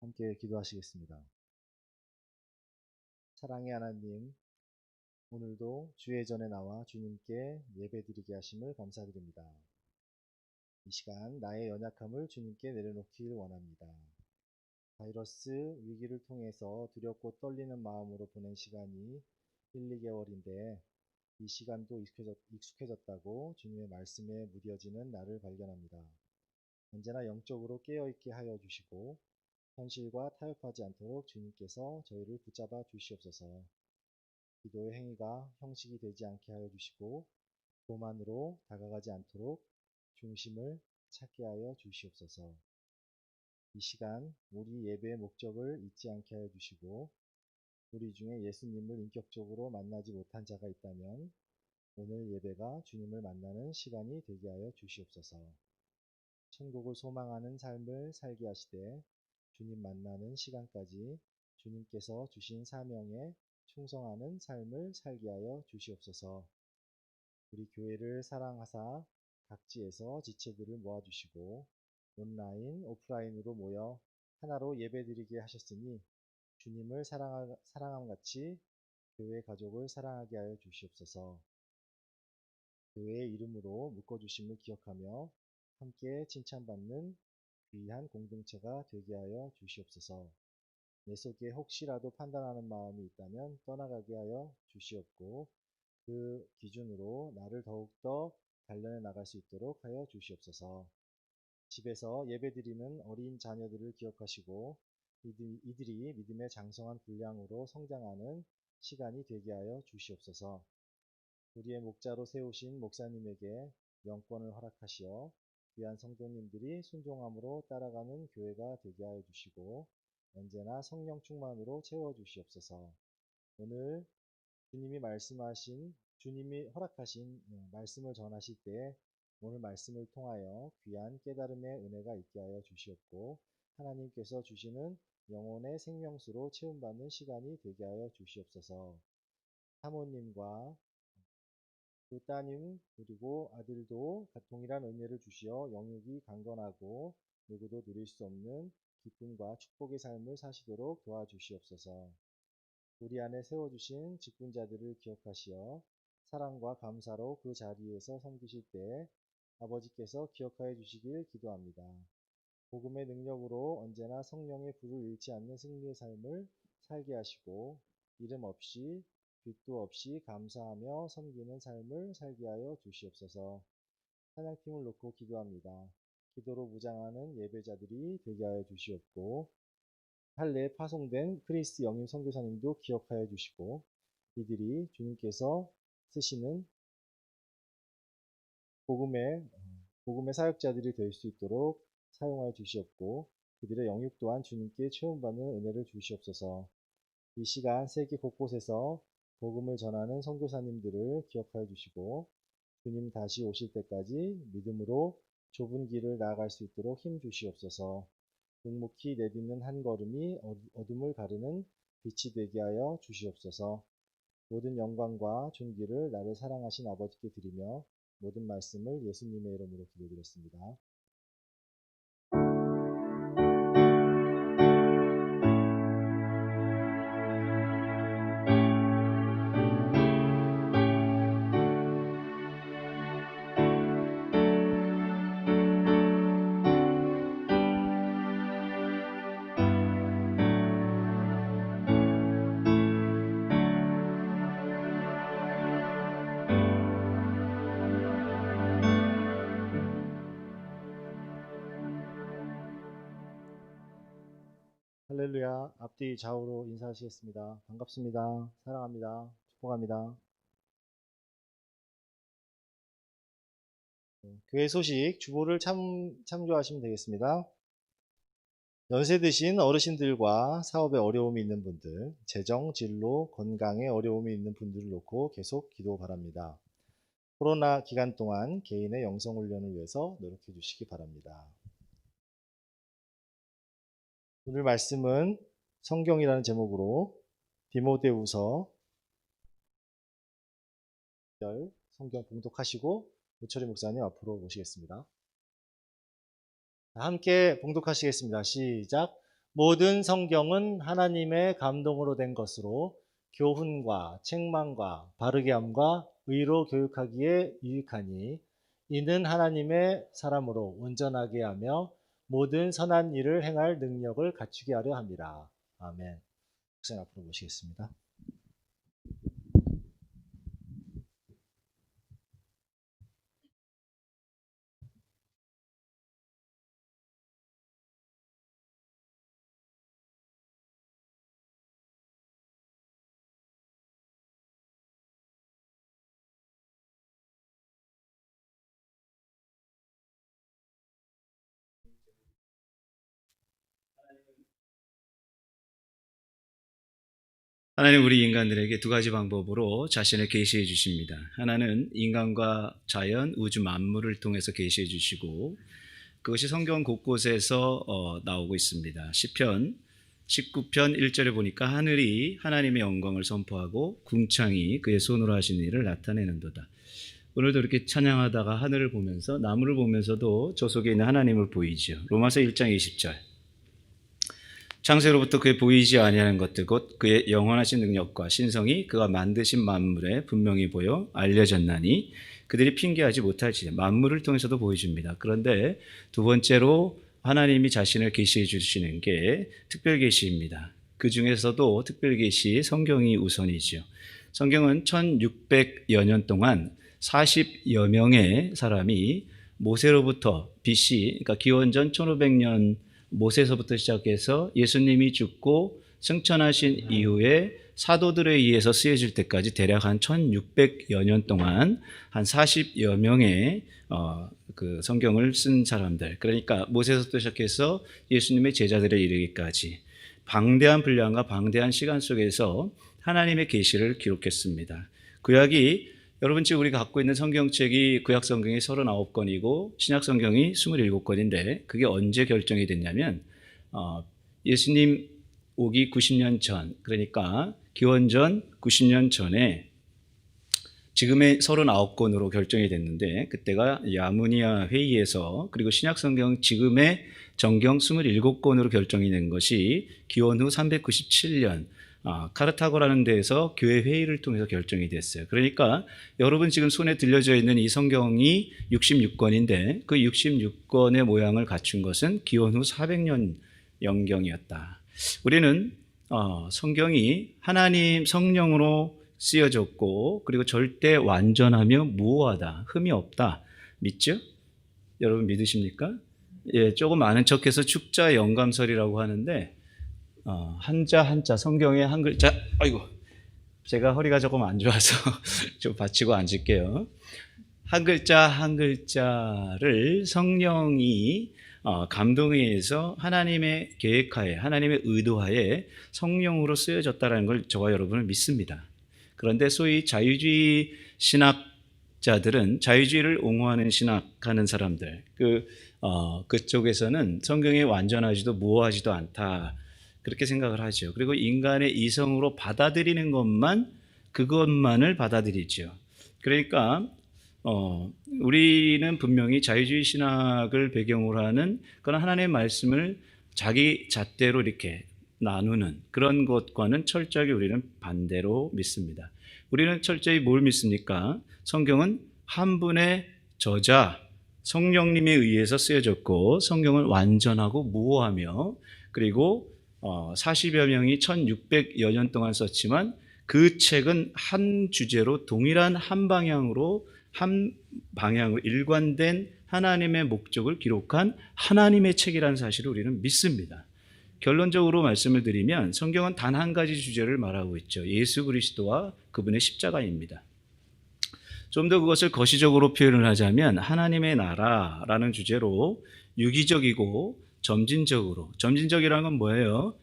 함께 기도하시겠습니다. 사랑의 하나님, 오늘도 주의 전에 나와 주님께 예배드리게 하심을 감사드립니다. 이 시간 나의 연약함을 주님께 내려놓길 원합니다. 바이러스 위기를 통해서 두렵고 떨리는 마음으로 보낸 시간이 1, 2개월인데 이 시간도 익숙해졌다고 주님의 말씀에 무뎌지는 나를 발견합니다. 언제나 영적으로 깨어있게 하여 주시고 현실과 타협하지 않도록 주님께서 저희를 붙잡아 주시옵소서. 기도의 행위가 형식이 되지 않게 하여 주시고 교만으로 다가가지 않도록 중심을 찾게 하여 주시옵소서. 이 시간 우리 예배의 목적을 잊지 않게 하여 주시고 우리 중에 예수님을 인격적으로 만나지 못한 자가 있다면 오늘 예배가 주님을 만나는 시간이 되게 하여 주시옵소서. 천국을 소망하는 삶을 살게 하시되 주님 만나는 시간까지 주님께서 주신 사명에 충성하는 삶을 살게 하여 주시옵소서. 우리 교회를 사랑하사 각지에서 지체들을 모아주시고 온라인, 오프라인으로 모여 하나로 예배드리게 하셨으니 주님을 사랑함 같이 교회 가족을 사랑하게 하여 주시옵소서. 교회의 이름으로 묶어주심을 기억하며 함께 칭찬받는 귀한 공동체가 되게 하여 주시옵소서. 내 속에 혹시라도 판단하는 마음이 있다면 떠나가게 하여 주시옵고 그 기준으로 나를 더욱더 단련해 나갈 수 있도록 하여 주시옵소서. 집에서 예배드리는 어린 자녀들을 기억하시고 이들이 믿음의 장성한 분량으로 성장하는 시간이 되게 하여 주시옵소서. 우리의 목자로 세우신 목사님에게 영권을 허락하시어 귀한 성도님들이 순종함으로 따라가는 교회가 되게 하여 주시고 언제나 성령 충만으로 채워 주시옵소서. 오늘 주님이 허락하신 말씀을 전하실 때 오늘 말씀을 통하여 귀한 깨달음의 은혜가 있게 하여 주시옵고 하나님께서 주시는 영혼의 생명수로 채움받는 시간이 되게 하여 주시옵소서. 사모님과 그 따님 그리고 아들도 동일한 은혜를 주시어 영육이 강건하고 누구도 누릴 수 없는 기쁨과 축복의 삶을 사시도록 도와주시옵소서. 우리 안에 세워주신 직분자들을 기억하시어 사랑과 감사로 그 자리에서 섬기실 때 아버지께서 기억하여 주시길 기도합니다. 복음의 능력으로 언제나 성령의 불을 잃지 않는 승리의 삶을 살게 하시고 이름 없이 빛도 없이 감사하며 섬기는 삶을 살게 하여 주시옵소서. 찬양팀을 놓고 기도합니다. 기도로 무장하는 예배자들이 되게 하여 주시옵고 할례에 파송된 크리스 영임 선교사님도 기억하여 주시고 이들이 주님께서 쓰시는 복음의 사역자들이 될 수 있도록 사용하여 주시옵고 그들의 영육 또한 주님께 채움받는 은혜를 주시옵소서. 이 시간 세계 곳곳에서 복음을 전하는 선교사님들을 기억하여 주시고 주님 다시 오실 때까지 믿음으로 좁은 길을 나아갈 수 있도록 힘 주시옵소서. 묵묵히 내딛는 한 걸음이 어둠을 가르는 빛이 되게 하여 주시옵소서. 모든 영광과 존귀를 나를 사랑하신 아버지께 드리며 모든 말씀을 예수님의 이름으로 기도드렸습니다. 할렐루야. 앞뒤 좌우로 인사하시겠습니다. 반갑습니다. 사랑합니다. 축복합니다. 교회 소식 주보를 참조하시면 되겠습니다. 연세 드신 어르신들과 사업에 어려움이 있는 분들, 재정, 진로, 건강에 어려움이 있는 분들을 놓고 계속 기도 바랍니다. 코로나 기간 동안 개인의 영성훈련을 위해서 노력해 주시기 바랍니다. 오늘 말씀은 성경이라는 제목으로 디모데후서 성경 봉독하시고 우철이 목사님 앞으로 모시겠습니다. 함께 봉독하시겠습니다. 시작. 모든 성경은 하나님의 감동으로 된 것으로 교훈과 책망과 바르게 함과 의로 교육하기에 유익하니 이는 하나님의 사람으로 온전하게 하며 모든 선한 일을 행할 능력을 갖추게 하려 함이라. 아멘. 목사님 앞으로 모시겠습니다. 하나님 우리 인간들에게 두 가지 방법으로 자신을 계시해 주십니다. 하나는 인간과 자연, 우주 만물을 통해서 계시해 주시고 그것이 성경 곳곳에서 나오고 있습니다. 시편 19편 1절에 보니까 하늘이 하나님의 영광을 선포하고 궁창이 그의 손으로 하신 일을 나타내는도다. 오늘도 이렇게 찬양하다가 하늘을 보면서 나무를 보면서도 저 속에 있는 하나님을 보이죠. 로마서 1장 20절 창세로부터 그의 보이지 아니하는 것들 곧 그의 영원하신 능력과 신성이 그가 만드신 만물에 분명히 보여 알려졌나니 그들이 핑계하지 못할지 만물을 통해서도 보여줍니다. 그런데 두 번째로 하나님이 자신을 계시해 주시는 게 특별 계시입니다. 그 중에서도 특별 계시 성경이 우선이죠. 성경은 1600여 년 동안 40여 명의 사람이 모세로부터 BC 그러니까 기원전 1500년 모세서부터 시작해서 예수님이 죽고 승천하신 이후에 사도들에 의해서 쓰여질 때까지 대략 한 1600여 년 동안 한 40여 명의 그 성경을 쓴 사람들, 그러니까 모세서부터 시작해서 예수님의 제자들에 이르기까지 방대한 분량과 방대한 시간 속에서 하나님의 계시를 기록했습니다. 구약이 여러분 지금 우리가 갖고 있는 성경책이 구약 성경이 39권이고 신약 성경이 27권인데 그게 언제 결정이 됐냐면 예수님 오기 90년 전, 그러니까 기원전 90년 전에 지금의 39권으로 결정이 됐는데 그때가 야무니아 회의에서 그리고 신약 성경 지금의 정경 27권으로 결정이 된 것이 기원 후 397년 카르타고라는 데에서 교회 회의를 통해서 결정이 됐어요. 그러니까 여러분 지금 손에 들려져 있는 이 성경이 66권인데 그 66권의 모양을 갖춘 것은 기원 후 400년 영경이었다. 우리는 성경이 하나님 성령으로 쓰여졌고 그리고 절대 완전하며 무오하다, 흠이 없다. 믿죠? 여러분 믿으십니까? 예, 조금 아는 척해서 축자 영감설이라고 하는데 한자 성경의 한 글자, 아이고 제가 허리가 조금 안 좋아서 좀 받치고 앉을게요. 한 글자 한 글자를 성령이 감동에 의해서 하나님의 계획하에 하나님의 의도하에 성령으로 쓰여졌다는 걸 저와 여러분은 믿습니다. 그런데 소위 자유주의 신학자들은 자유주의를 옹호하는 신학하는 사람들 그쪽에서는 성경이 완전하지도 무오하지도 않다 그렇게 생각을 하죠. 그리고 인간의 이성으로 받아들이는 그것만을 받아들이죠. 그러니까 우리는 분명히 자유주의 신학을 배경으로 하는 그런 하나님의 말씀을 자기 잣대로 이렇게 나누는 그런 것과는 철저하게 우리는 반대로 믿습니다. 우리는 철저히 뭘 믿습니까? 성경은 한 분의 저자 성령님에 의해서 쓰여졌고 성경은 완전하고 무오하며 그리고 40여 명이 1600여 년 동안 썼지만 그 책은 한 주제로 동일한 한 방향으로 일관된 하나님의 목적을 기록한 하나님의 책이라는 사실을 우리는 믿습니다. 결론적으로 말씀을 드리면 성경은 단 한 가지 주제를 말하고 있죠. 예수 그리스도와 그분의 십자가입니다. 좀 더 그것을 거시적으로 표현을 하자면 하나님의 나라라는 주제로 유기적이고 점진적이라는 건 뭐예요?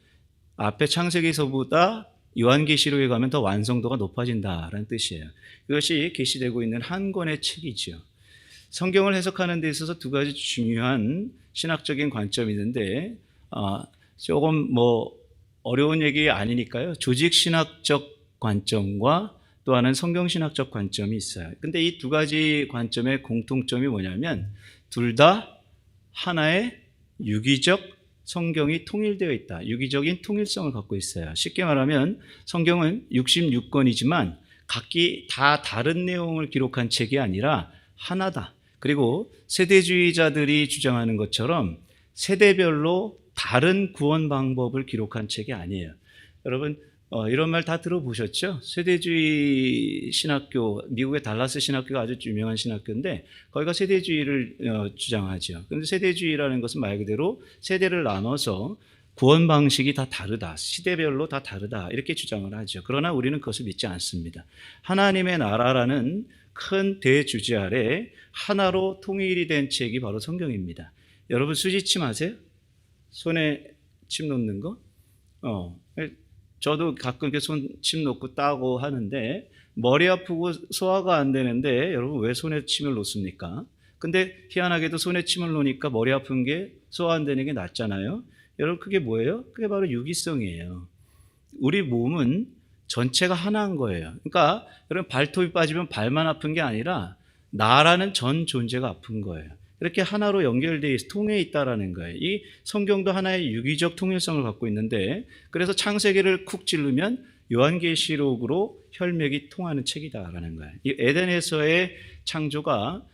앞에 창세기서보다 요한계시록에 가면 더 완성도가 높아진다라는 뜻이에요. 이것이 계시되고 있는 한 권의 책이죠. 성경을 해석하는 데 있어서 두 가지 중요한 신학적인 관점이 있는데 조금 어려운 얘기 아니니까요. 조직신학적 관점과 또 하나는 성경신학적 관점이 있어요. 근데 이 두 가지 관점의 공통점이 뭐냐면 둘 다 하나의 유기적 성경이 통일되어 있다. 유기적인 통일성을 갖고 있어요. 쉽게 말하면 성경은 66권이지만 각기 다 다른 내용을 기록한 책이 아니라 하나다. 그리고 세대주의자들이 주장하는 것처럼 세대별로 다른 구원 방법을 기록한 책이 아니에요. 여러분 이런 말 다 들어보셨죠? 세대주의 신학교, 미국의 달라스 신학교가 아주 유명한 신학교인데 거기가 세대주의를 주장하죠. 그런데 세대주의라는 것은 말 그대로 세대를 나눠서 구원 방식이 다 다르다, 시대별로 다 다르다 이렇게 주장을 하죠. 그러나 우리는 그것을 믿지 않습니다. 하나님의 나라라는 큰 대주제 아래 하나로 통일이 된 책이 바로 성경입니다. 여러분 수지침 아세요? 손에 침 놓는 거? 저도 가끔 이렇게 손침 놓고 따고 하는데 머리 아프고 소화가 안 되는데 여러분 왜 손에 침을 놓습니까? 근데 희한하게도 손에 침을 놓으니까 머리 아픈 게 소화 안 되는 게 낫잖아요. 여러분 그게 뭐예요? 그게 바로 유기성이에요. 우리 몸은 전체가 하나인 거예요. 그러니까 여러분 발톱이 빠지면 발만 아픈 게 아니라 나라는 전 존재가 아픈 거예요. 이렇게 하나로 연결되어 있어 통해 있다라는 거예요. 이 성경도 하나의 유기적 통일성을 갖고 있는데 그래서 창세기를 쿡 찌르면 요한계시록으로 혈맥이 통하는 책이다라는 거예요. 이 에덴에서의 창조가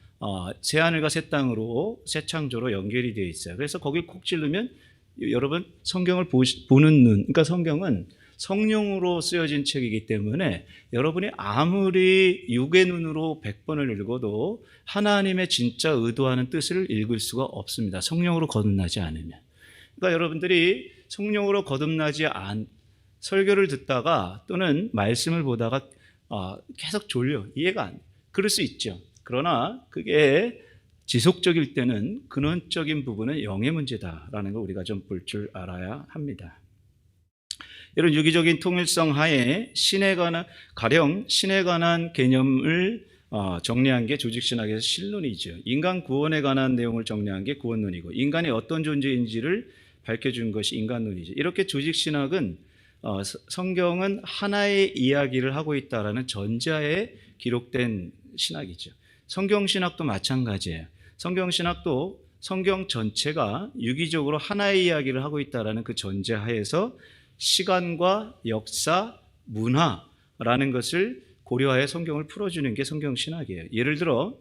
새 하늘과 새 땅으로 새 창조로 연결이 되어 있어요. 그래서 거길 콕 찌르면 여러분 성경을 보는 눈, 그러니까 성경은 성령으로 쓰여진 책이기 때문에 여러분이 아무리 육의 눈으로 100번을 읽어도 하나님의 진짜 의도하는 뜻을 읽을 수가 없습니다. 성령으로 거듭나지 않으면. 그러니까 여러분들이 성령으로 거듭나지 설교를 듣다가 또는 말씀을 보다가 계속 졸려 이해가 안 돼. 그럴 수 있죠. 그러나 그게 지속적일 때는 근원적인 부분은 영의 문제다라는 걸 우리가 좀 볼 줄 알아야 합니다. 이런 유기적인 통일성 하에 가령 신에 관한 개념을 정리한 게 조직신학에서 신론이죠. 인간 구원에 관한 내용을 정리한 게 구원론이고 인간이 어떤 존재인지를 밝혀준 것이 인간론이죠. 이렇게 조직신학은 성경은 하나의 이야기를 하고 있다라는 전제하에 기록된 신학이죠. 성경신학도 마찬가지예요. 성경신학도 성경 전체가 유기적으로 하나의 이야기를 하고 있다라는 그 전제하에서 시간과 역사, 문화라는 것을 고려하여 성경을 풀어주는 게 성경신학이에요. 예를 들어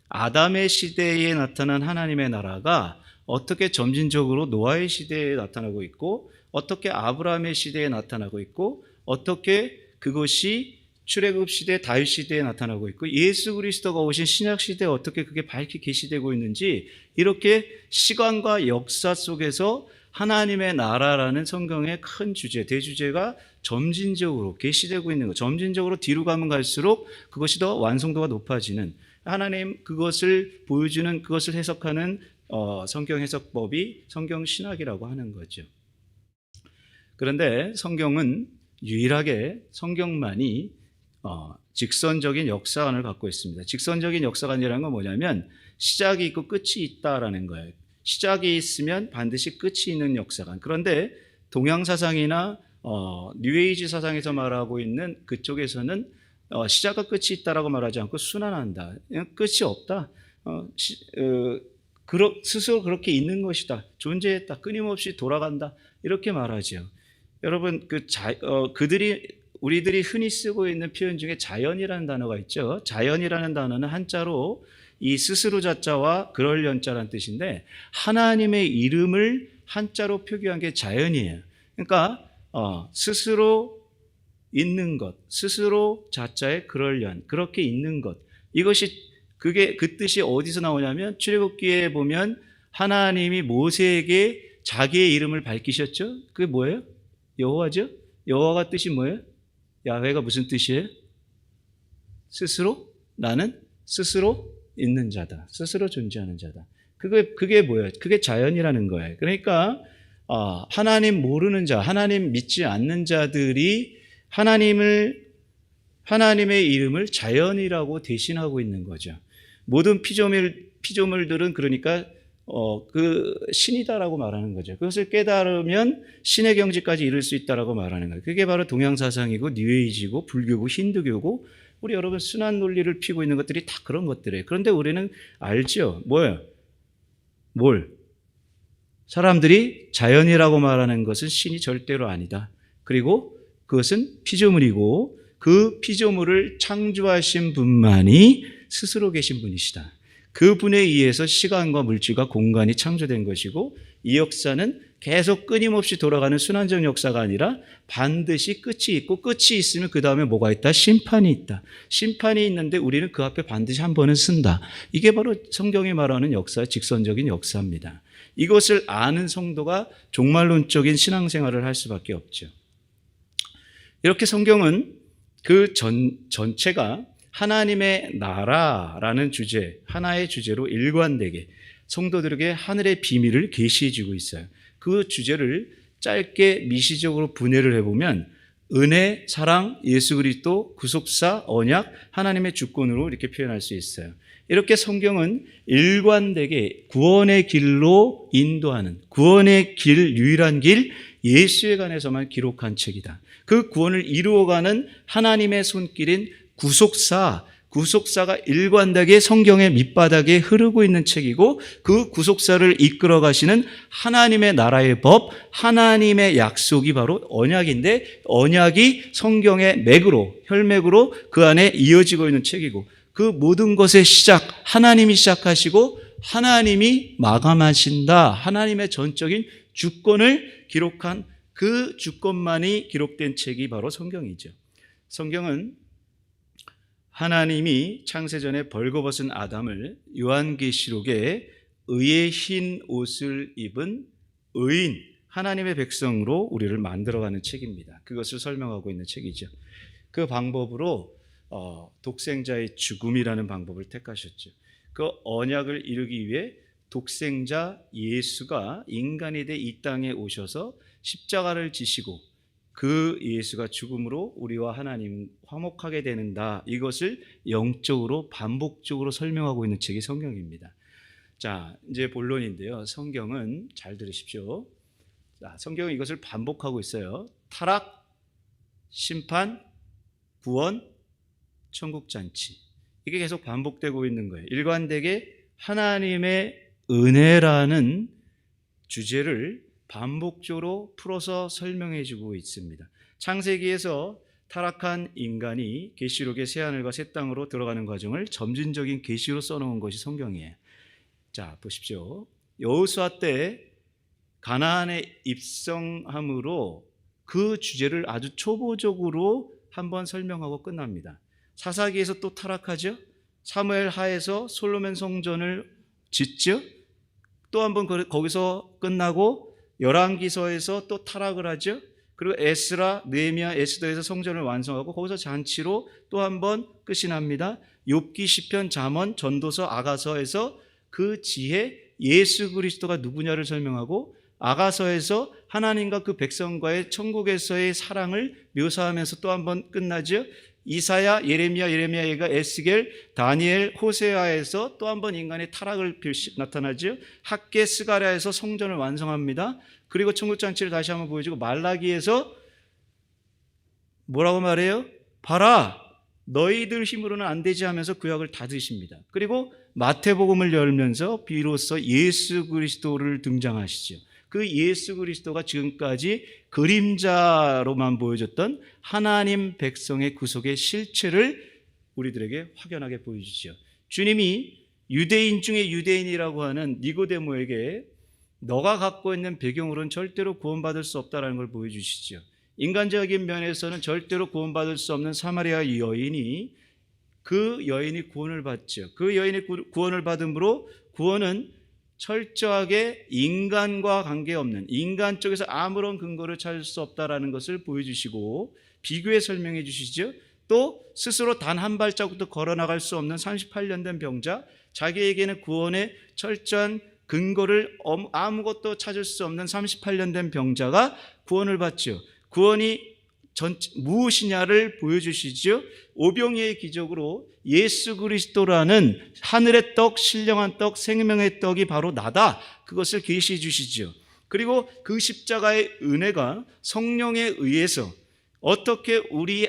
아담의 시대에 나타난 하나님의 나라가 어떻게 점진적으로 노아의 시대에 나타나고 있고 어떻게 아브라함의 시대에 나타나고 있고 어떻게 그것이 출애굽 시대, 다윗 시대에 나타나고 있고 예수 그리스도가 오신 신약 시대에 어떻게 그게 밝히 계시되고 있는지 이렇게 시간과 역사 속에서 하나님의 나라라는 성경의 큰 주제, 대주제가 점진적으로 계시되고 있는 것, 점진적으로 뒤로 가면 갈수록 그것이 더 완성도가 높아지는 하나님 그것을 보여주는 그것을 해석하는 성경 해석법이 성경 신학이라고 하는 거죠. 그런데 성경은 유일하게 성경만이 직선적인 역사관을 갖고 있습니다. 직선적인 역사관이라는 건 뭐냐면 시작이 있고 끝이 있다라는 거예요. 시작이 있으면 반드시 끝이 있는 역사관. 그런데 동양 사상이나 뉴에이지 사상에서 말하고 있는 그쪽에서는 시작과 끝이 있다라고 말하지 않고 순환한다. 끝이 없다. 스스로 그렇게 있는 것이다. 존재했다. 끊임없이 돌아간다. 이렇게 말하죠. 여러분 우리들이 흔히 쓰고 있는 표현 중에 자연이라는 단어가 있죠. 자연이라는 단어는 한자로 이 스스로 자자와 그럴련자라는 뜻인데 하나님의 이름을 한자로 표기한 게 자연이에요. 그러니까 스스로 있는 것, 스스로 자자의 그럴련, 그렇게 있는 것. 그게 그 뜻이 어디서 나오냐면 출애굽기에 보면 하나님이 모세에게 자기의 이름을 밝히셨죠. 그게 뭐예요? 여호와죠. 여호와가 뜻이 뭐예요? 야훼가 무슨 뜻이에요? 스스로? 나는 스스로 있는 자다. 스스로 존재하는 자다. 그게 뭐예요? 그게 자연이라는 거예요. 그러니까 하나님 모르는 자, 하나님 믿지 않는 자들이 하나님의 이름을 자연이라고 대신하고 있는 거죠. 모든 피조물들은 그러니까 그 신이다라고 말하는 거죠. 그것을 깨달으면 신의 경지까지 이를 수 있다라고 말하는 거예요. 그게 바로 동양 사상이고 뉴에이지고 불교고 힌두교고 우리 여러분 순환 논리를 피고 있는 것들이 다 그런 것들이에요. 그런데 우리는 알죠. 뭐예요? 뭘? 사람들이 자연이라고 말하는 것은 신이 절대로 아니다. 그리고 그것은 피조물이고 그 피조물을 창조하신 분만이 스스로 계신 분이시다. 그분에 의해서 시간과 물질과 공간이 창조된 것이고 이 역사는 계속 끊임없이 돌아가는 순환적 역사가 아니라 반드시 끝이 있고 끝이 있으면 그 다음에 뭐가 있다? 심판이 있다. 심판이 있는데 우리는 그 앞에 반드시 한 번은 쓴다. 이게 바로 성경이 말하는 역사의 직선적인 역사입니다. 이것을 아는 성도가 종말론적인 신앙생활을 할 수밖에 없죠. 이렇게 성경은 그 전체가 하나님의 나라라는 주제, 하나의 주제로 일관되게 성도들에게 하늘의 비밀을 계시해 주고 있어요. 그 주제를 짧게 미시적으로 분해를 해보면 은혜, 사랑, 예수 그리스도, 구속사, 언약, 하나님의 주권으로 이렇게 표현할 수 있어요. 이렇게 성경은 일관되게 구원의 길로 인도하는 구원의 길, 유일한 길, 예수에 관해서만 기록한 책이다. 그 구원을 이루어가는 하나님의 손길인 구속사가 일관되게 성경의 밑바닥에 흐르고 있는 책이고 그 구속사를 이끌어 가시는 하나님의 나라의 법, 하나님의 약속이 바로 언약인데 언약이 성경의 맥으로, 혈맥으로 그 안에 이어지고 있는 책이고 그 모든 것의 시작, 하나님이 시작하시고 하나님이 마감하신다. 하나님의 전적인 주권을 기록한 그 주권만이 기록된 책이 바로 성경이죠. 성경은 하나님이 창세전에 벌거벗은 아담을 요한계시록에 의의 흰 옷을 입은 의인, 하나님의 백성으로 우리를 만들어가는 책입니다. 그것을 설명하고 있는 책이죠. 그 방법으로 독생자의 죽음이라는 방법을 택하셨죠. 그 언약을 이루기 위해 독생자 예수가 인간이 돼 이 땅에 오셔서 십자가를 지시고 그 예수가 죽음으로 우리와 하나님 화목하게 되는다. 이것을 영적으로 반복적으로 설명하고 있는 책이 성경입니다. 자, 이제 본론인데요. 성경은 잘 들으십시오. 자, 성경은 이것을 반복하고 있어요. 타락, 심판, 구원, 천국잔치. 이게 계속 반복되고 있는 거예요. 일관되게 하나님의 은혜라는 주제를 반복적으로 풀어서 설명해 주고 있습니다. 창세기에서 타락한 인간이 계시록의 새하늘과 새 땅으로 들어가는 과정을 점진적인 계시로 써놓은 것이 성경이에요. 자, 보십시오. 여호수아 때 가나안에 입성함으로 그 주제를 아주 초보적으로 한번 설명하고 끝납니다. 사사기에서 또 타락하죠. 사무엘 하에서 솔로몬 성전을 짓죠. 또 한번 거기서 끝나고 열왕기서에서 또 타락을 하죠. 그리고 에스라, 느헤미야, 에스더에서 성전을 완성하고 거기서 잔치로 또 한번 끝이 납니다. 욥기, 시편, 잠언, 전도서, 아가서에서 그 지혜 예수 그리스도가 누구냐를 설명하고 아가서에서 하나님과 그 백성과의 천국에서의 사랑을 묘사하면서 또 한번 끝나죠. 이사야, 예레미야가 에스겔, 다니엘, 호세아에서 또 한번 인간의 타락을 나타나죠. 학개, 스가랴에서 성전을 완성합니다. 그리고 천국잔치를 다시 한번 보여주고 말라기에서 뭐라고 말해요? 봐라, 너희들 힘으로는 안 되지 하면서 구약을 닫으십니다. 그리고 마태복음을 열면서 비로소 예수 그리스도를 등장하시죠. 그 예수 그리스도가 지금까지 그림자로만 보여줬던 하나님 백성의 구속의 실체를 우리들에게 확연하게 보여주죠. 주님이 유대인 중에 유대인이라고 하는 니고데모에게 너가 갖고 있는 배경으로는 절대로 구원받을 수 없다는 걸 보여주시죠. 인간적인 면에서는 절대로 구원받을 수 없는 사마리아 여인이 그 여인이 구원을 받죠. 그 여인이 구원을 받음으로 구원은 철저하게 인간과 관계없는 인간 쪽에서 아무런 근거를 찾을 수 없다라는 것을 보여주시고 비교해 설명해 주시죠. 또 스스로 단 한 발자국도 걸어나갈 수 없는 38년 된 병자, 자기에게는 구원의 철저한 근거를 아무것도 찾을 수 없는 38년 된 병자가 구원을 받죠. 구원이 무엇이냐를 보여주시죠. 오병이의 기적으로 예수 그리스도라는 하늘의 떡, 신령한 떡, 생명의 떡이 바로 나다. 그것을 계시해 주시죠. 그리고 그 십자가의 은혜가 성령에 의해서 어떻게 우리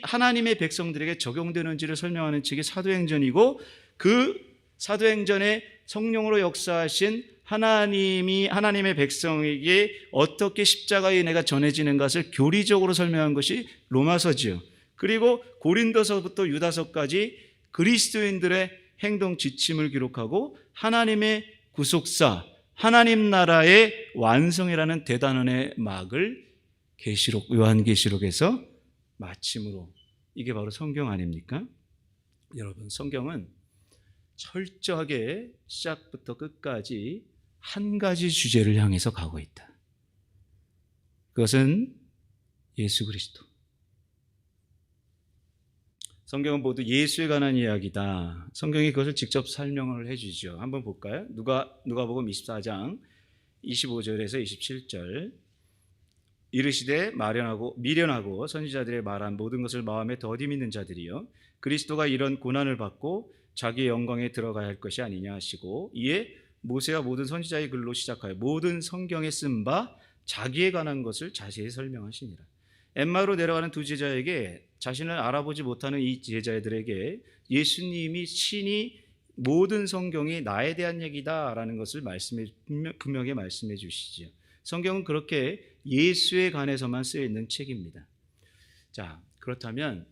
하나님의 백성들에게 적용되는지를 설명하는 책이 사도행전이고 그 사도행전에 성령으로 역사하신 하나님의 백성에게 어떻게 십자가의 은혜가 전해지는 것을 교리적으로 설명한 것이 로마서지요. 그리고 고린도서부터 유다서까지 그리스도인들의 행동 지침을 기록하고 하나님의 구속사, 하나님 나라의 완성이라는 대단원의 막을 요한계시록에서 마침으로, 이게 바로 성경 아닙니까? 여러분, 성경은 철저하게 시작부터 끝까지 한 가지 주제를 향해서 가고 있다. 그것은 예수 그리스도. 성경은 모두 예수에 관한 이야기다. 성경이 그것을 직접 설명을 해주죠. 한번 볼까요? 누가복음 24장 25절에서 27절. 이르시되 미련하고 선지자들의 말한 모든 것을 마음에 더디 믿는 자들이여, 그리스도가 이런 고난을 받고 자기의 영광에 들어가야 할 것이 아니냐 하시고, 이에 모세와 모든 선지자의 글로 시작하여 모든 성경에 쓴 바 자기에 관한 것을 자세히 설명하시니라. 엠마로 내려가는 두 제자에게, 자신을 알아보지 못하는 이 제자들에게 예수님이 친히 모든 성경이 나에 대한 얘기다라는 것을 분명히 말씀해 주시죠. 성경은 그렇게 예수에 관해서만 쓰여 있는 책입니다. 자, 그렇다면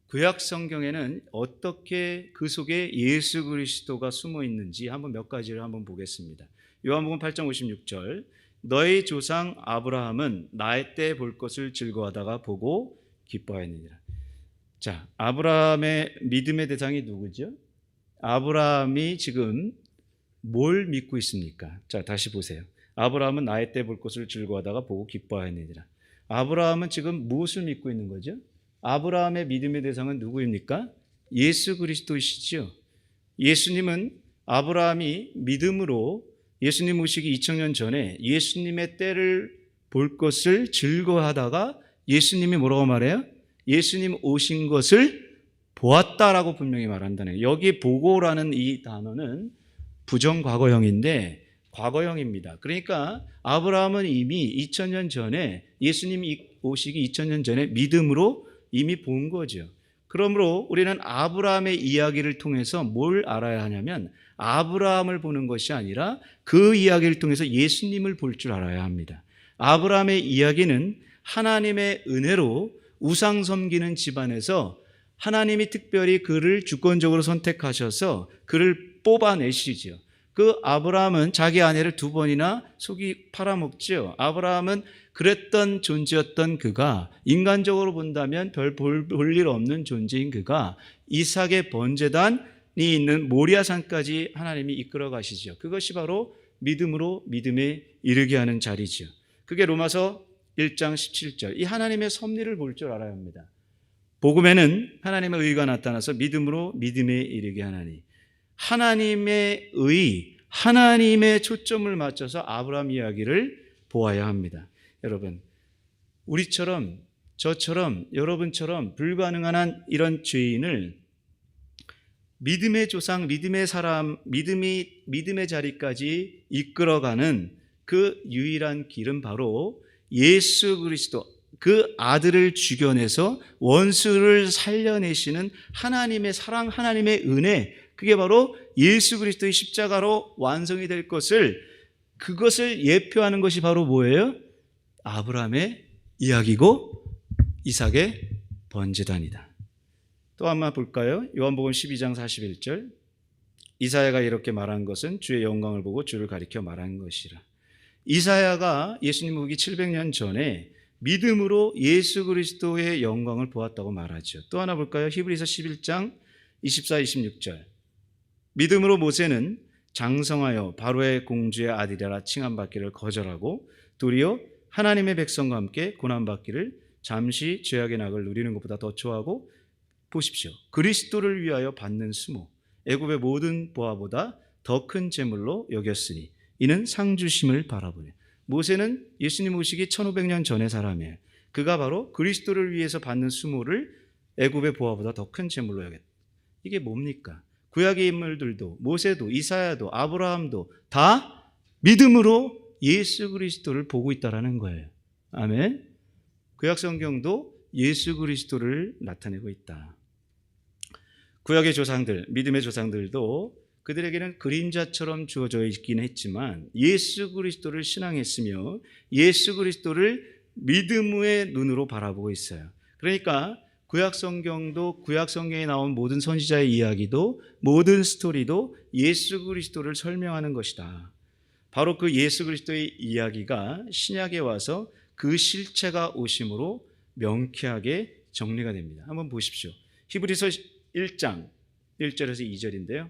구약 성경에는 어떻게 그 속에 예수 그리스도가 숨어 있는지 한번 몇 가지를 한번 보겠습니다. 요한복음 8장 56절. 너희 조상 아브라함은 나의 때 볼 것을 즐거워하다가 보고 기뻐하였느니라. 자, 아브라함의 믿음의 대상이 누구죠? 아브라함이 지금 뭘 믿고 있습니까? 자, 다시 보세요. 아브라함은 나의 때 볼 것을 즐거워하다가 보고 기뻐하였느니라. 아브라함은 지금 무엇을 믿고 있는 거죠? 아브라함의 믿음의 대상은 누구입니까? 예수 그리스도이시죠. 예수님은 아브라함이 믿음으로 예수님 오시기 2000년 전에 예수님의 때를 볼 것을 즐거워하다가 예수님이 뭐라고 말해요? 예수님 오신 것을 보았다라고 분명히 말한다네요. 여기 보고라는 이 단어는 부정과거형인데 과거형입니다. 그러니까 아브라함은 이미 2000년 전에 예수님 오시기 2000년 전에 믿음으로 이미 본 거죠. 그러므로 우리는 아브라함의 이야기를 통해서 뭘 알아야 하냐면 아브라함을 보는 것이 아니라 그 이야기를 통해서 예수님을 볼 줄 알아야 합니다. 아브라함의 이야기는 하나님의 은혜로 우상 섬기는 집안에서 하나님이 특별히 그를 주권적으로 선택하셔서 그를 뽑아내시죠. 그 아브라함은 자기 아내를 2번이나 속이 팔아먹죠. 아브라함은 그랬던 존재였던 그가, 인간적으로 본다면 별 볼 일 없는 존재인 그가 이삭의 번제단이 있는 모리아산까지 하나님이 이끌어 가시죠. 그것이 바로 믿음으로 믿음에 이르게 하는 자리죠. 그게 로마서 1장 17절. 이 하나님의 섭리를 볼 줄 알아야 합니다. 복음에는 하나님의 의가 나타나서 믿음으로 믿음에 이르게 하나니, 하나님의 의, 하나님의 초점을 맞춰서 아브라함 이야기를 보아야 합니다. 여러분, 우리처럼, 저처럼, 여러분처럼 불가능한 한 이런 죄인을 믿음의 조상, 믿음의 사람, 믿음의 자리까지 이끌어가는 그 유일한 길은 바로 예수 그리스도, 그 아들을 죽여내서 원수를 살려내시는 하나님의 사랑, 하나님의 은혜, 그게 바로 예수 그리스도의 십자가로 완성이 될 것을, 그것을 예표하는 것이 바로 뭐예요? 아브라함의 이야기고 이삭의 번제단이다. 또 한번 볼까요? 요한복음 12장 41절. 이사야가 이렇게 말한 것은 주의 영광을 보고 주를 가리켜 말한 것이라. 이사야가 예수님 오기 700년 전에 믿음으로 예수 그리스도의 영광을 보았다고 말하죠. 또 하나 볼까요? 히브리서 11장 24, 26절. 믿음으로 모세는 장성하여 바로의 공주의 아들이라 칭함받기를 거절하고 도리어 하나님의 백성과 함께 고난받기를 잠시 죄악의 낙을 누리는 것보다 더 좋아하고, 보십시오, 그리스도를 위하여 받는 수모, 애굽의 모든 보화보다 더 큰 재물로 여겼으니 이는 상주심을 바라보네. 모세는 예수님 오시기 1500년 전의 사람이에요. 그가 바로 그리스도를 위해서 받는 수모를 애굽의 보화보다 더 큰 재물로 여겼다. 이게 뭡니까? 구약의 인물들도, 모세도, 이사야도, 아브라함도 다 믿음으로 예수 그리스도를 보고 있다라는 거예요. 아멘. 구약 성경도 예수 그리스도를 나타내고 있다. 구약의 조상들, 믿음의 조상들도 그들에게는 그림자처럼 주어져 있긴 했지만 예수 그리스도를 신앙했으며 예수 그리스도를 믿음의 눈으로 바라보고 있어요. 그러니까 구약 성경도, 구약 성경에 나온 모든 선지자의 이야기도, 모든 스토리도 예수 그리스도를 설명하는 것이다. 바로 그 예수 그리스도의 이야기가 신약에 와서 그 실체가 오심으로 명쾌하게 정리가 됩니다. 한번 보십시오. 히브리서 1장 1절에서 2절인데요.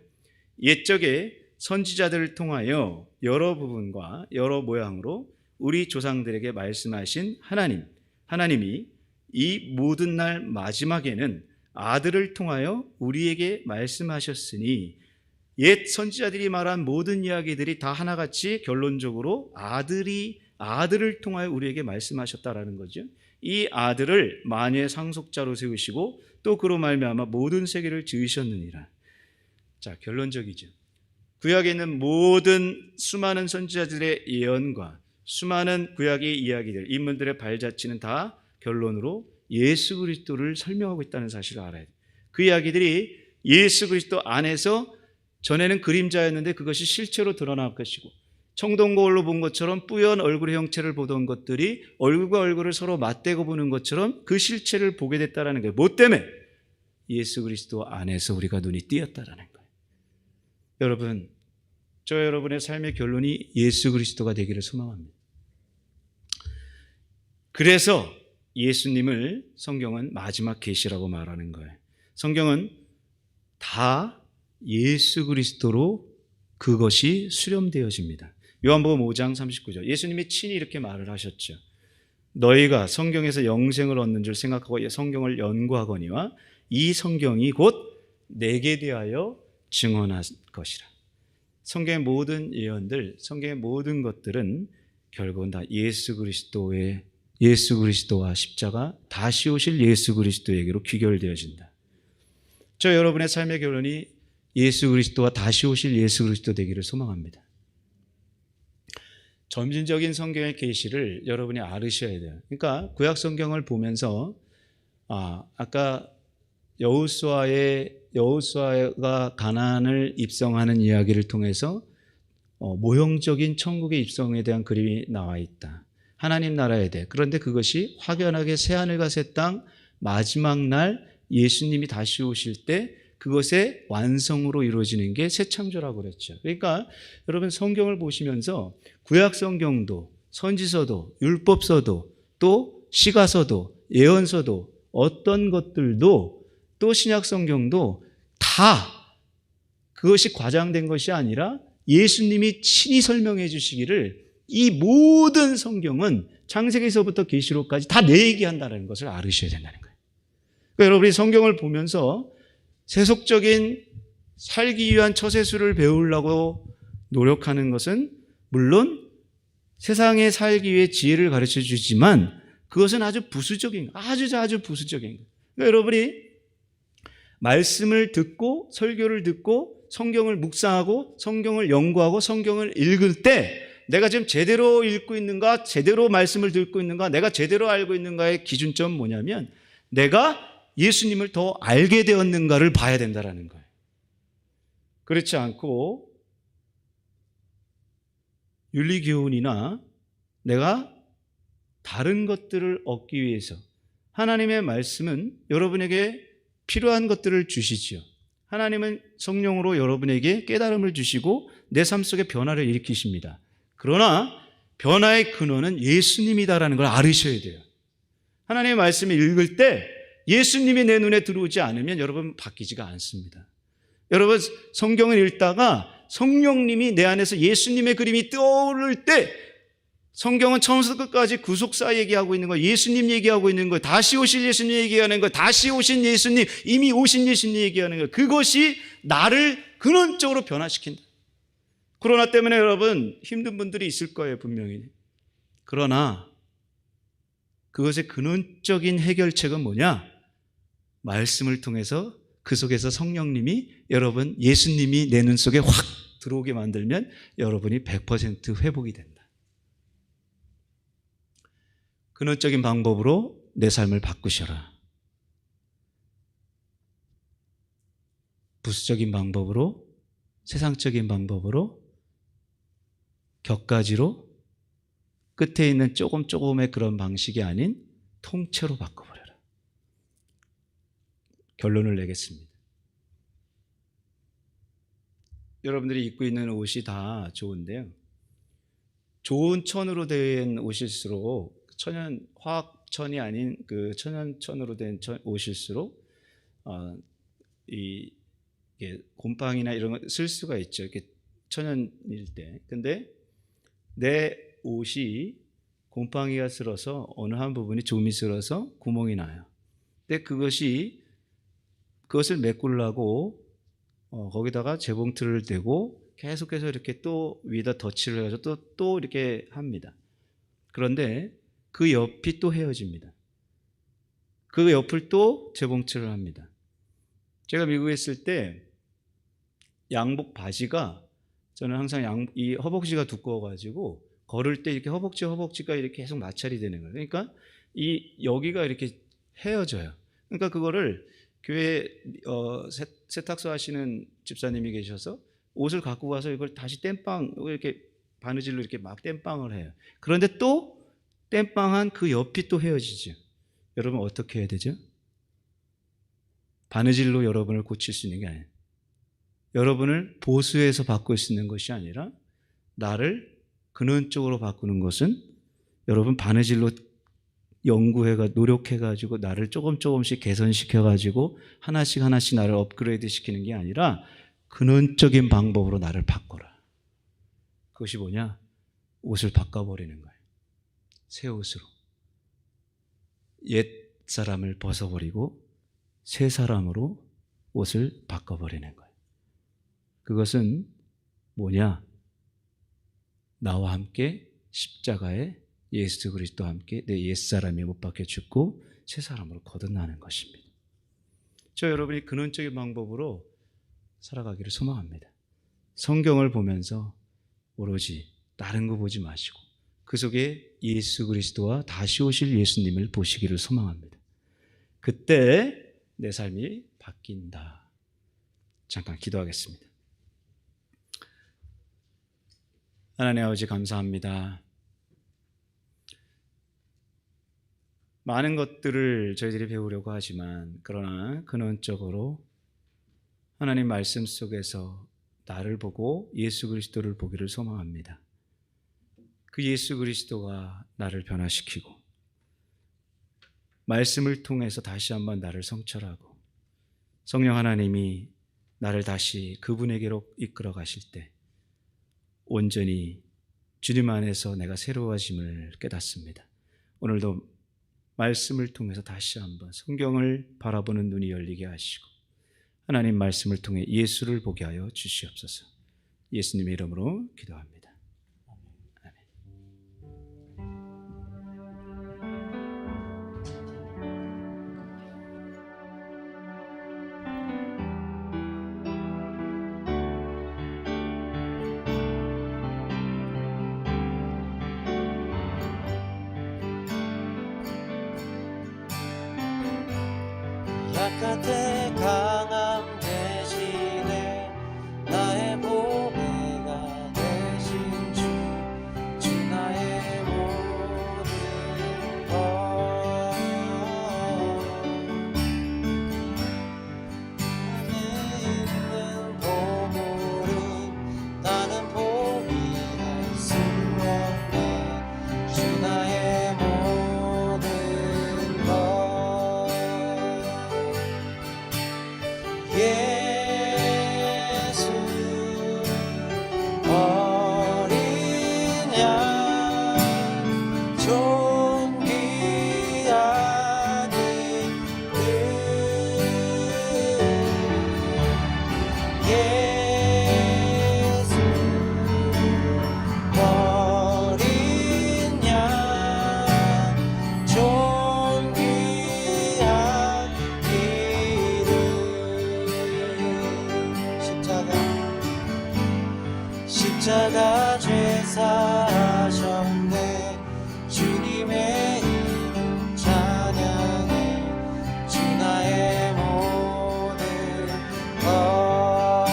옛적에 선지자들을 통하여 여러 부분과 여러 모양으로 우리 조상들에게 말씀하신 하나님이 이 모든 날 마지막에는 아들을 통하여 우리에게 말씀하셨으니, 옛 선지자들이 말한 모든 이야기들이 다 하나같이 결론적으로 아들을 통하여 우리에게 말씀하셨다라는 거죠. 이 아들을 만유의 상속자로 세우시고 또 그로 말미암아 모든 세계를 지으셨느니라. 자, 결론적이죠. 구약에 있는 모든 수많은 선지자들의 예언과 수많은 구약의 이야기들, 인물들의 발자취는 다 결론으로 예수 그리스도를 설명하고 있다는 사실을 알아야 돼요. 그 이야기들이 예수 그리스도 안에서 전에는 그림자였는데 그것이 실체로 드러날 것이고, 청동거울로 본 것처럼 뿌연 얼굴의 형체를 보던 것들이 얼굴과 얼굴을 서로 맞대고 보는 것처럼 그 실체를 보게 됐다는 거예요. 뭐 때문에? 예수 그리스도 안에서 우리가 눈이 띄었다는 거예요. 여러분, 저 여러분의 삶의 결론이 예수 그리스도가 되기를 소망합니다. 그래서 예수님을 성경은 마지막 계시라고 말하는 거예요. 성경은 다 예수 그리스도로 그것이 수렴되어집니다. 요한복음 5장 39절, 예수님이 친히 이렇게 말을 하셨죠. 너희가 성경에서 영생을 얻는 줄 생각하고 성경을 연구하거니와 이 성경이 곧 내게 대하여 증언한 것이라. 성경의 모든 예언들, 성경의 모든 것들은 결국은 다 예수 그리스도와 십자가, 다시 오실 예수 그리스도에게로 귀결되어진다. 저 여러분의 삶의 결론이 예수 그리스도와 다시 오실 예수 그리스도 되기를 소망합니다. 점진적인 성경의 계시를 여러분이 알으셔야 돼요. 그러니까 구약 성경을 보면서 아까 여호수아가 가나안을 입성하는 이야기를 통해서 모형적인 천국의 입성에 대한 그림이 나와 있다. 하나님 나라에 대해. 그런데 그것이 확연하게 새하늘과 새 땅 마지막 날 예수님이 다시 오실 때 그것의 완성으로 이루어지는 게 새 창조라고 그랬죠. 그러니까 여러분, 성경을 보시면서 구약 성경도, 선지서도, 율법서도, 또 시가서도, 예언서도, 어떤 것들도, 또 신약 성경도 다 그것이 과장된 것이 아니라 예수님이 친히 설명해 주시기를 이 모든 성경은 창세기서부터 계시록까지 다 내 얘기한다는 것을 알으셔야 된다는 거예요. 그러니까 여러분이 성경을 보면서 세속적인 살기 위한 처세술을 배우려고 노력하는 것은 물론 세상에 살기 위해 지혜를 가르쳐 주지만 그것은 아주 부수적인, 아주 부수적인 거예요. 그러니까 여러분이 말씀을 듣고 설교를 듣고 성경을 묵상하고 성경을 연구하고 성경을 읽을 때 내가 지금 제대로 읽고 있는가, 제대로 말씀을 듣고 있는가, 내가 제대로 알고 있는가의 기준점은 뭐냐면 내가 예수님을 더 알게 되었는가를 봐야 된다는 거예요. 그렇지 않고 윤리교훈이나 내가 다른 것들을 얻기 위해서, 하나님의 말씀은 여러분에게 필요한 것들을 주시지요. 하나님은 성령으로 여러분에게 깨달음을 주시고 내 삶 속에 변화를 일으키십니다. 그러나 변화의 근원은 예수님이다라는 걸 알으셔야 돼요. 하나님의 말씀을 읽을 때 예수님이 내 눈에 들어오지 않으면 여러분 바뀌지가 않습니다. 여러분, 성경을 읽다가 성령님이 내 안에서 예수님의 그림이 떠오를 때, 성경은 처음부터 끝까지 구속사 얘기하고 있는 거, 예수님 얘기하고 있는 거, 다시 오실 예수님 얘기하는 거, 다시 오신 예수님, 이미 오신 예수님 얘기하는 거, 그것이 나를 근원적으로 변화시킨다. 코로나 때문에 여러분 힘든 분들이 있을 거예요, 분명히. 그러나 그것의 근원적인 해결책은 뭐냐? 말씀을 통해서 그 속에서 성령님이 여러분, 예수님이 내 눈 속에 확 들어오게 만들면 여러분이 100% 회복이 된다. 근원적인 방법으로 내 삶을 바꾸셔라. 부수적인 방법으로 세상적인 방법으로, 격가지로, 끝에 있는 조금의 그런 방식이 아닌 통째로 바꿔버려라. 결론을 내겠습니다. 여러분들이 입고 있는 옷이 다 좋은데요, 좋은 천으로 된 옷일수록, 화학천이 아닌 그 천연천으로 된 옷일수록 이게 곰팡이나 이런 거 쓸 수가 있죠. 이렇게 천연일 때. 근데 내 옷이 곰팡이가 쓸어서 어느 한 부분이 좀이 쓸어서 구멍이 나요. 근데 그것을 메꾸려고 거기다가 재봉틀을 대고 계속해서 이렇게 또 위에다 덧칠을 해가지고 또 이렇게 합니다. 그런데 그 옆이 또 헤어집니다. 그 옆을 또 재봉틀을 합니다. 제가 미국에 있을 때 양복 바지가, 저는 항상 이 허벅지가 두꺼워가지고 걸을 때 이렇게 허벅지가 이렇게 계속 마찰이 되는 거예요. 그러니까 여기가 이렇게 헤어져요. 그러니까 그거를 교회 세탁소 하시는 집사님이 계셔서 옷을 갖고 가서 이걸 다시 이렇게 바느질로 이렇게 막 땜빵을 해요. 그런데 또 땜빵한 그 옆이 또 헤어지죠. 여러분 어떻게 해야 되죠? 바느질로 여러분을 고칠 수 있는 게 아니에요. 여러분을 보수해서 바꿀 수 있는 것이 아니라 나를 근원적으로 바꾸는 것은 여러분 바느질로 노력해가지고 나를 조금씩 개선시켜가지고 하나씩 나를 업그레이드 시키는 게 아니라 근원적인 방법으로 나를 바꿔라. 그것이 뭐냐? 옷을 바꿔버리는 거예요. 새 옷으로. 옛 사람을 벗어버리고 새 사람으로 옷을 바꿔버리는 거예요. 그것은 뭐냐? 나와 함께 십자가에 예수 그리스도와 함께 내 옛사람이 못 박혀 죽고 새 사람으로 거듭나는 것입니다. 저 여러분이 근원적인 방법으로 살아가기를 소망합니다. 성경을 보면서 오로지 다른 거 보지 마시고 그 속에 예수 그리스도와 다시 오실 예수님을 보시기를 소망합니다. 그때 내 삶이 바뀐다. 잠깐 기도하겠습니다. 하나님 아버지 감사합니다. 많은 것들을 저희들이 배우려고 하지만 그러나 근원적으로 하나님 말씀 속에서 나를 보고 예수 그리스도를 보기를 소망합니다. 그 예수 그리스도가 나를 변화시키고 말씀을 통해서 다시 한번 나를 성찰하고 성령 하나님이 나를 다시 그분에게로 이끌어 가실 때 온전히 주님 안에서 내가 새로워짐을 깨닫습니다. 오늘도 말씀을 통해서 다시 한번 성경을 바라보는 눈이 열리게 하시고 하나님 말씀을 통해 예수를 보게 하여 주시옵소서. 예수님의 이름으로 기도합니다. 약할 때 강함 대신에 나의 보배가 되신 주 나의 모든 것 안에 있는 보물은 나는 포기할 수 없네 주 나의 모든 것 예수 어린 양 존귀한 이름 예수 어린 양 존귀한 이름 십자가 죄 사하셨네 주님의 이름 찬양해 주 나의 모든 것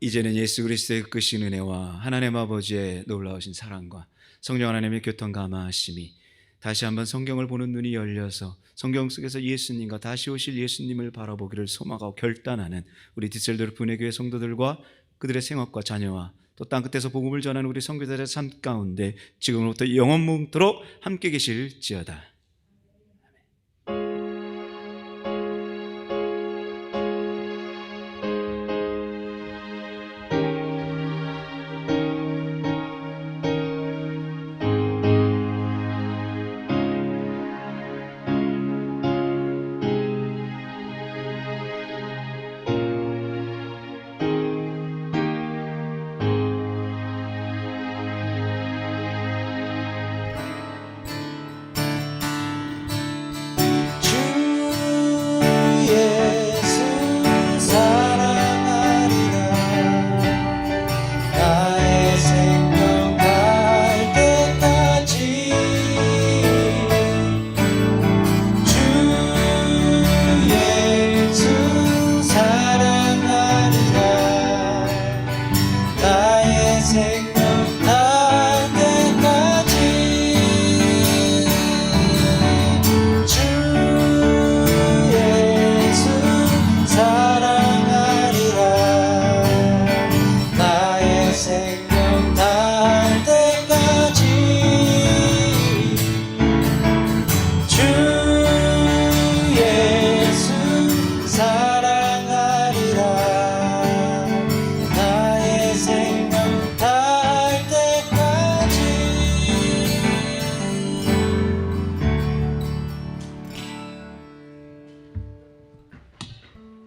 이제는 예수 그리스도의 크신 은혜와 하나님 아버지의 놀라우신 사랑과 성령 하나님의 교통 감화하심이 다시 한번 성경을 보는 눈이 열려서 성경 속에서 예수님과 다시 오실 예수님을 바라보기를 소망하고 결단하는 우리 디셀도르프 분회교회 성도들과 그들의 생업과 자녀와 또 땅끝에서 복음을 전하는 우리 선교사들의 삶 가운데 지금부터 영원토록 함께 계실지어다.